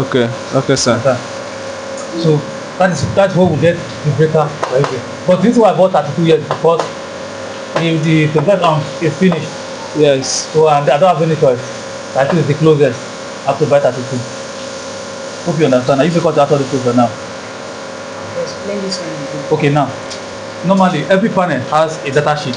Okay. Okay, sir. So that's where we get the breaker for everything. But this is why I bought 32 years because the 25 ounce is finished. Yes. So and I don't have any choice. 32 is the closest. I have to buy 32. Hope you understand. Are you because that's all the closer now? Explain this one again. Okay, now normally every panel has a data sheet.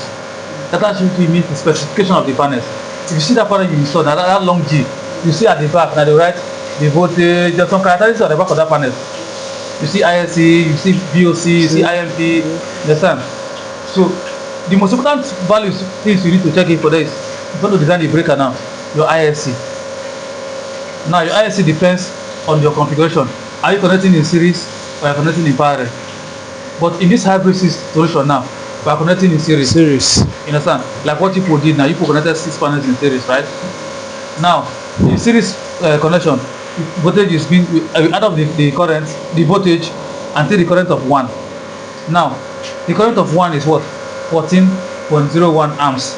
Data sheet means the specification of the panels. If you see that panel you install, that long G, you see at the back, now they write the voltage, there's some characteristics at the back of that panel. You see ISC, you see VOC, you see IMP, you understand? So the most important values things you need to check in for this, if you want to design the breaker now, your ISC. Now your ISC depends on your configuration. Are you connecting in series or are you connecting in parallel? But in this hybrid solution now, we are connecting in series. Series. You understand? Like what you did now, you connected 6 panels in series, right? Now, in series connection, voltage is being out of the current, the voltage until the current of 1. Now, the current of 1 is what? 14.01 amps.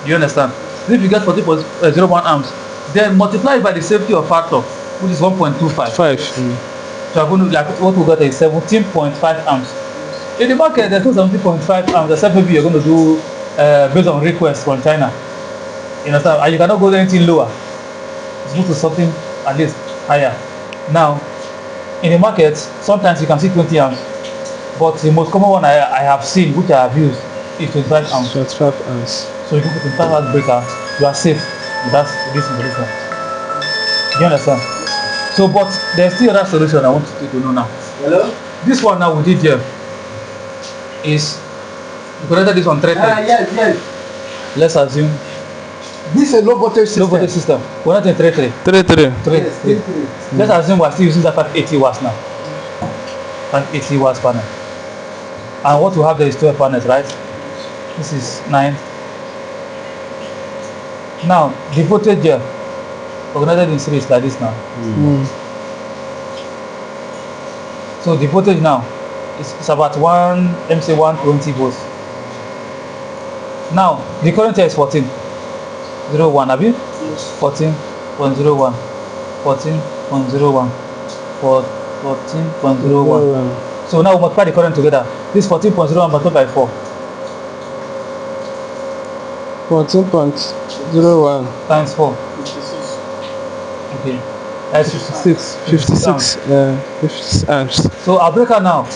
You understand? So if you get 14.01 amps, then multiply by the safety of factor, which is 1.25. 5. So you're going to, like what we got is 17.5 amps. In the market, there's no 17.5 amps, except maybe you're going to do based on request from China. You understand? And you cannot go anything lower. It's move to something at least higher. Now, in the market, sometimes you can see 20 amps, but the most common one I have seen, which I have used, is 25 amps. 25 amps. So if you put 25 amps breaker, you are safe with this solution. You understand? So, but there's still another solution I want you to know now. Hello? This one now we did here is we connected this on 3. Yes. Let's assume This is a low voltage system. low voltage system. We're not in 3. 3. 3. Yes, 3. Let's assume we're still using that 80 watts now. 80 watts panel. And what we have there is 12 panels, right? This is 9. Now, the voltage here, organized in series like this now. So the voltage now is about 120 volts. Now, the current here is 14.01, have you? Yes. 14.01, 14.01, 14.01. So now we multiply the current together. This 14.01 multiplied by 4 14.01 times 4. 56. Okay. That's 56. 56. 56 amps. So our breaker now,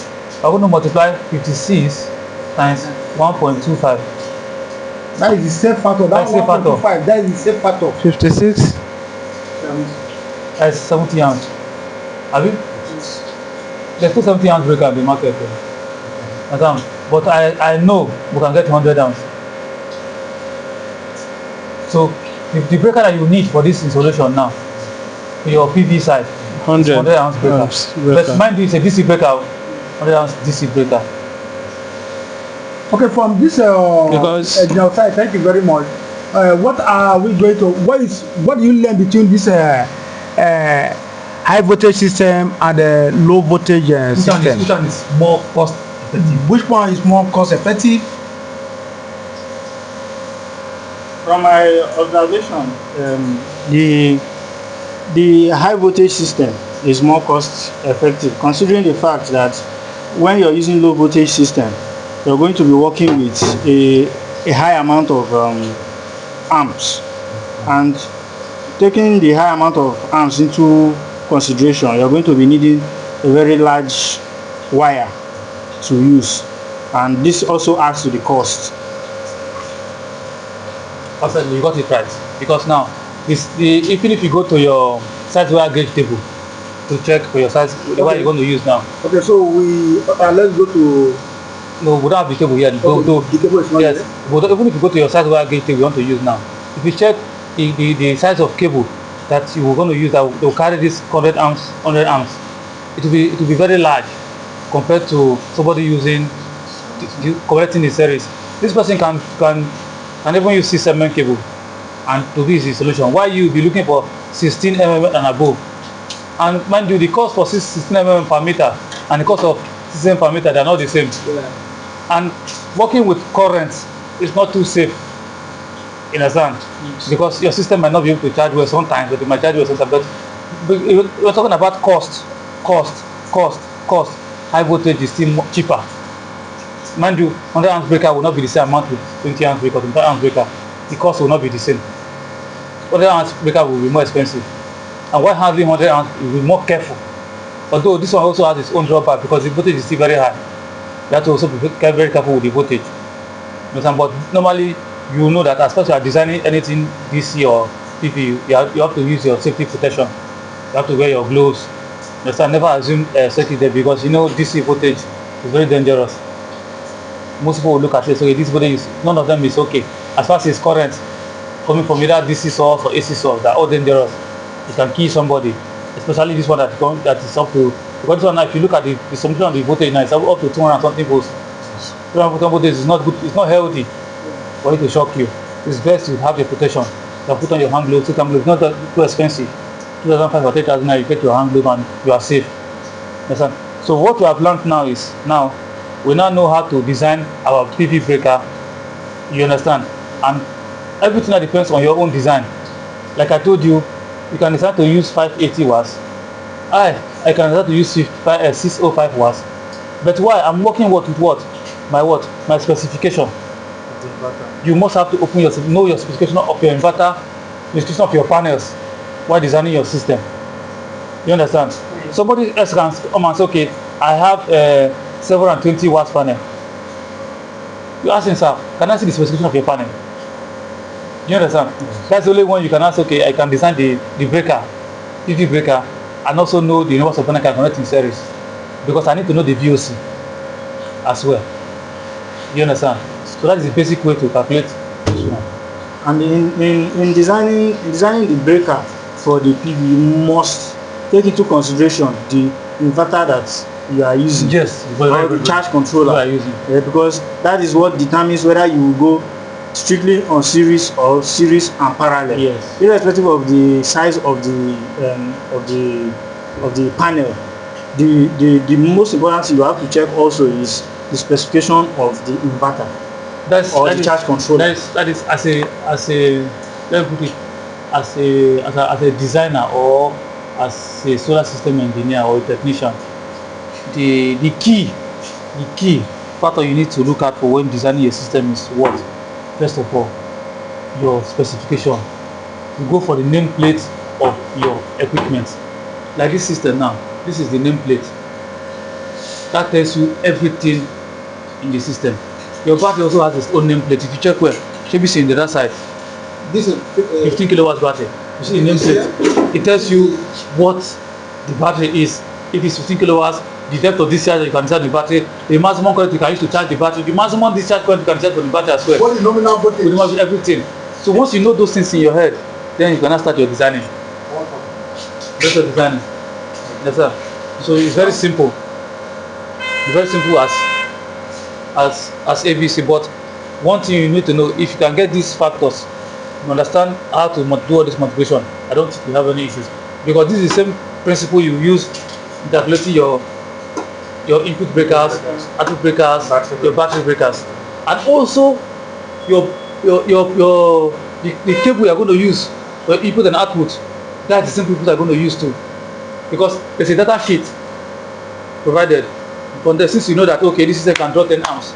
we're going to multiply 56 times 1.25. That is the safe factor. That's the factor. 1.25. That is the safe factor. 56. That's 70 amps. Have you? There's 270 amps breaker in the market. Madam, but I know we can get 100 amps. So the breaker that you need for this installation now, for your PV side, 100 amps breaker. amps breaker. But mind you, it's a DC breaker, 100 amps DC breaker. Okay, from this Because- engineer side, thank you very much. What are we going to? What do you learn between this high voltage system and the low voltage system? Which one is more cost effective? Which one is more cost effective? From my observation, the high voltage system is more cost effective, considering the fact that when you're using low voltage system, you're going to be working with a high amount of amps, and taking the high amount of amps into consideration, you're going to be needing a very large wire to use, and this also adds to the cost. Absolutely, you got it right. Because now, even if you go to your size wire gauge table to check for your size, the wire you're going to use now. Okay, so let's go to. No, we don't have the table here. The table is not Yes, there. but even if you go to your size wire gauge table you want to use now, if you check the size of cable that you were going to use that will carry this 100 amps, it will be very large compared to somebody using connecting the series. This person can even use 6 mm cable and to be the solution. Why you be looking for 16 mm and above? And mind you, the cost for 16 mm per meter and the cost of 16 mm per meter, they are not the same. Yeah. And working with currents is not too safe in a sense, because your system might not be able to charge well sometimes, but it might charge well sometimes. But we're talking about cost, cost. High voltage is still cheaper. Mind you, 100 amp breaker will not be the same amount with 20 amp breaker, 25 amp breaker. The cost will not be the same. 100 amp breaker will be more expensive. And while handling 100 amp, you will be more careful. Although this one also has its own drawback because the voltage is still very high. You have to also be very careful with the voltage. You understand? But normally, you know that as far as you are designing anything DC or PV, you have to use your safety protection. You have to wear your gloves. You understand? Never assume circuit there because you know DC voltage is very dangerous. Most people will look at it, so this voltage is, none of them is okay. As far as it's current coming from either DC source or AC source, they're all dangerous. It can kill somebody, especially this one that is up to, because this one now, if you look at the summation of the voltage now, it's up to 200 something volts. 200 voltage is not good, it's not healthy for it to shock you. It's best to have your protection. You put on your hand gloves, it's not too expensive. 2,500 or 3,000 naira, you get your hand glove and you are safe. Understand? So what we have learned now is, we now know how to design our PV breaker. You understand? And everything that depends on your own design. Like I told you, you can decide to use 580 watts. I can decide to use 605 watts. But why? I'm working with what? My specification. You must have to know your specification of your inverter, the specification of your panels while designing your system. You understand? Somebody else can come and say, okay, I have 720 watts panel. You ask him, sir, can I see the specification of your panel? You understand? That's the only one you can ask, okay, I can design the breaker, PV breaker, and also know the numbers of panel I can connect in series. Because I need to know the VOC as well. You understand? So that is the basic way to calculate this one. And in designing the breaker for the PV, you must take into consideration the inverter that you are using. Yes, or the charge controller you are using. Because that is what determines whether you will go strictly on series or series and parallel. Yes. Irrespective of the size of the panel, the most important thing you have to check also is the specification of the inverter or the charge controller. That is as a let me put it as a designer or as a solar system engineer or a technician. The key factor you need to look at for when designing a system is what? First of all, your specification. You go for the nameplate of your equipment. Like this system now, this is the nameplate. That tells you everything in the system. Your battery also has its own nameplate. If you check well, should be seen the other side. This is 15 kilowatts battery. You see the nameplate. It tells you what the battery is. If it's 15 kilowatts, the depth of discharge you can charge the battery, the maximum current you can use to charge the battery, the maximum discharge current you can charge for the battery as well. What is nominal voltage? With everything. So once you know those things in your head, then you can now start your designing. That's your designing. Yes, sir. So it's very simple. It's very simple as ABC. But one thing you need to know, if you can get these factors, you understand how to do all this multiplication, I don't think you have any issues. Because this is the same principle you use in calculating your input breakers, output breakers, your battery breakers, and also the cable you are going to use for input and output. That's the same people are going to use too, because there's a data sheet provided from there. Since you know that okay, this system can draw 10 amps,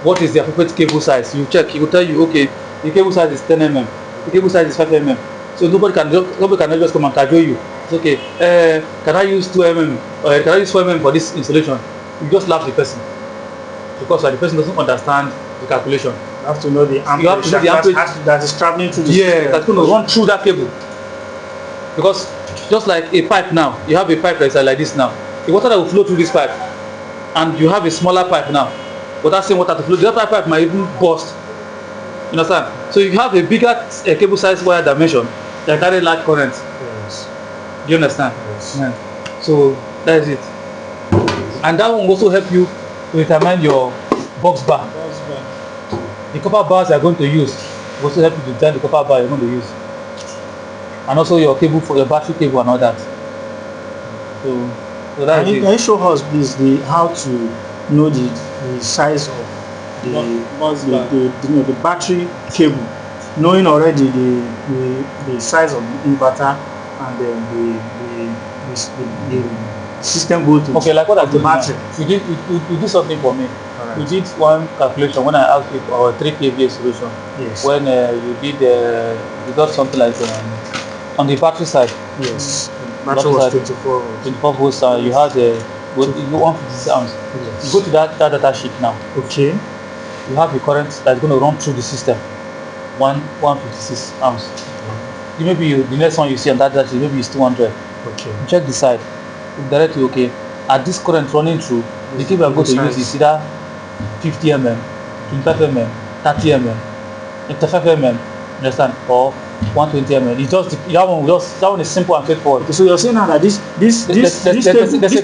what is the appropriate cable size? You check. It will tell you okay, the cable size is 10 mm, the cable size is 5 mm. So nobody can just come and cajole you. It's okay. Can I use 2 mm? Can I use 4 mm for this installation? You just laugh the person because the person doesn't understand the calculation. You have to know the amperage, You have to know the amperage that is traveling through the system. That's going to run through that cable. Because just like a pipe now, you have a pipe that's like this now. The water that will flow through this pipe, and you have a smaller pipe now. But that same water to flow, the other pipe might even burst. You understand? So you have a bigger cable size wire dimension that carry large current. Yes. Do you understand? Yes. Yeah. So that is it. And that will also help you to determine your box bar. The copper bars you are going to use will also help you to design the copper bar you're going to use. And also your cable for your battery cable and all that. So that is it. Can you show us please how to know the size of the battery cable, knowing already the size of the inverter and then the the system voltage. Okay, like what I of did the battery. you did something for me. Alright. You did one calculation when I asked you for our 3 kVA solution. Yes. When you got something like on the battery side, Yes. Battery was 24 volts. 24 volts, you had you 156 amps. Yes. You go to that data sheet now. Okay. You have a current that's going to run through the system. 156 amps. The next one you see on that data sheet, maybe it's 200. Okay. Check the side. Directly, okay. At this current running through, the cable I'm going to use is either 50 mm, 25 mm, 30 mm, 35 mm, understand, or 120 mm. It's just that one is simple and straightforward. Okay, so you're saying now that this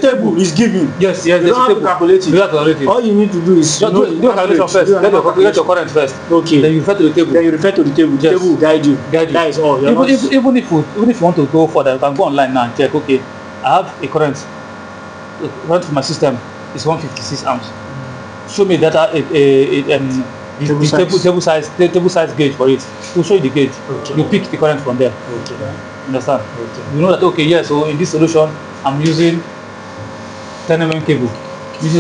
table is given. Yes, You don't have to calculate it. You have to calculate it. All you need to do is Just do a calculation first. Get your current first. Okay. Then you refer to the table. Then you refer to the table. The Yes. table will guide you. That is all. Even if you want to go further, you can go online now and check. Okay, I have a current. The current for my system is 156 amps. Show me data table size gauge for it. We'll show you the gauge. Okay. You pick the current from there. Okay. Understand? Okay. You know that okay, yeah. So in this solution, I'm using 10 mm cable.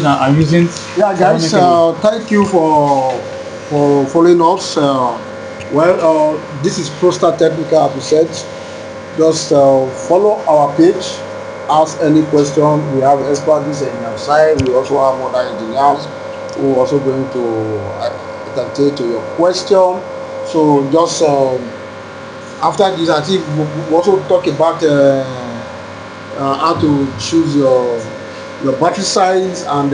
I'm using Yeah, guys, 10 mm cable. thank you for following us. This is ProStar Technical, as we said. Just follow our page. Ask any question. We have experts in our side. We also have other engineers who are also going to attend to your question. So just after this, I think we also talk about how to choose your battery size and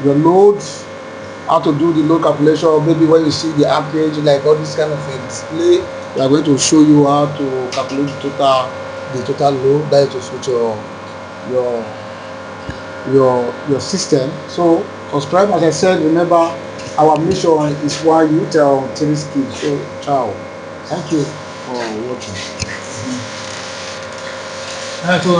your loads, how to do the load calculation. Maybe when you see the ampage, like all this kind of display, we are going to show you how to calculate the total load that is to suit your system. So subscribe, as I said. Remember, our mission is one youth 3 skills. So ciao. Thank you for watching. So